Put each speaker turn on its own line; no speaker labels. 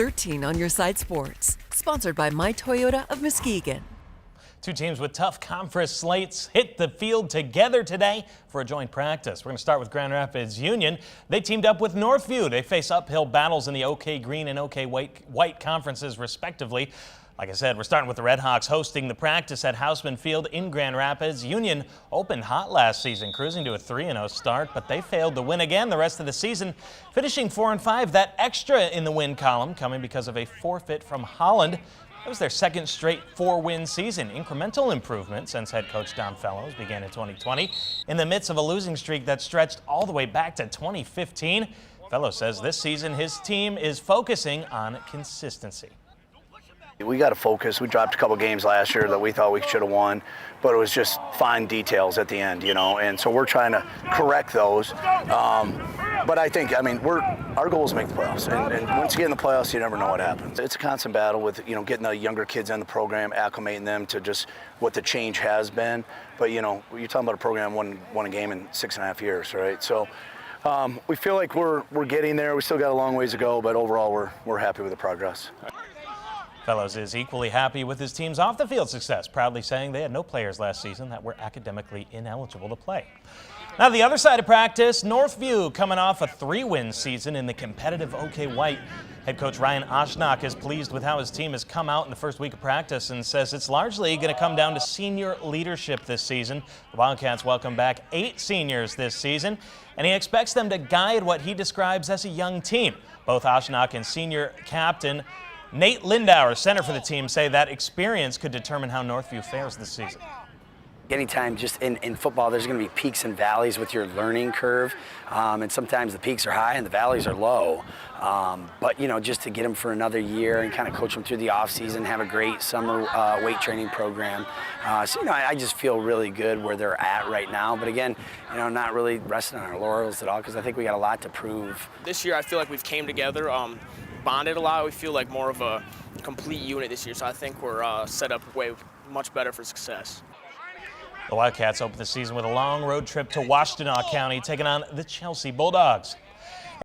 13 on your side sports. Sponsored by My Toyota of Muskegon.
Two teams with tough conference slates hit the field together today for a joint practice. We're going to start with Grand Rapids Union. They teamed up with Northview. They face uphill battles in the OK Green and OK White conferences, respectively. Like I said, we're starting with the Red Hawks hosting the practice at Houseman Field in Grand Rapids. Union opened hot last season, cruising to a 3-0 start, but they failed to win again the rest of the season, finishing 4-5. That extra in the win column coming because of a forfeit from Holland. That was their second straight 4-win season. Incremental improvement since head coach Don Fellows began in 2020 in the midst of a losing streak that stretched all the way back to 2015. Fellows says this season his team is focusing on consistency.
We got to focus. We dropped a couple games last year that we thought we should have won, but it was just fine details at the end, you know, and so we're trying to correct those. But I think, our goal is to make the playoffs, and once you get in the playoffs, you never know what happens. It's a constant battle with, getting the younger kids in the program, acclimating them to just what the change has been. But, you're talking about a program won a game in 6.5 years, right? So we feel like we're getting there. We still got a long ways to go, but overall, we're happy with the progress.
Fellows is equally happy with his team's off-the-field success, proudly saying they had no players last season that were academically ineligible to play. Now, the other side of practice, Northview coming off a 3-win season in the competitive OK White. Head coach Ryan Oshnock is pleased with how his team has come out in the first week of practice and says it's largely going to come down to senior leadership this season. The Wildcats welcome back 8 seniors this season, and he expects them to guide what he describes as a young team. Both Oshnock and senior captain Nate Lindauer, center for the team, say that experience could determine how Northview fares this season.
Anytime just in football, there's going to be peaks and valleys with your learning curve, and sometimes the peaks are high and the valleys are low. But, just to get them for another year and kind of coach them through the offseason, have a great summer weight training program. I just feel really good where they're at right now. But again, not really resting on our laurels at all because I think we got a lot to prove.
This year, I feel like we've came together. Bonded a lot. We feel like more of a complete unit this year, so I think we're set up way much better for success.
The Wildcats open the season with a long road trip to Washtenaw County, taking on the Chelsea Bulldogs.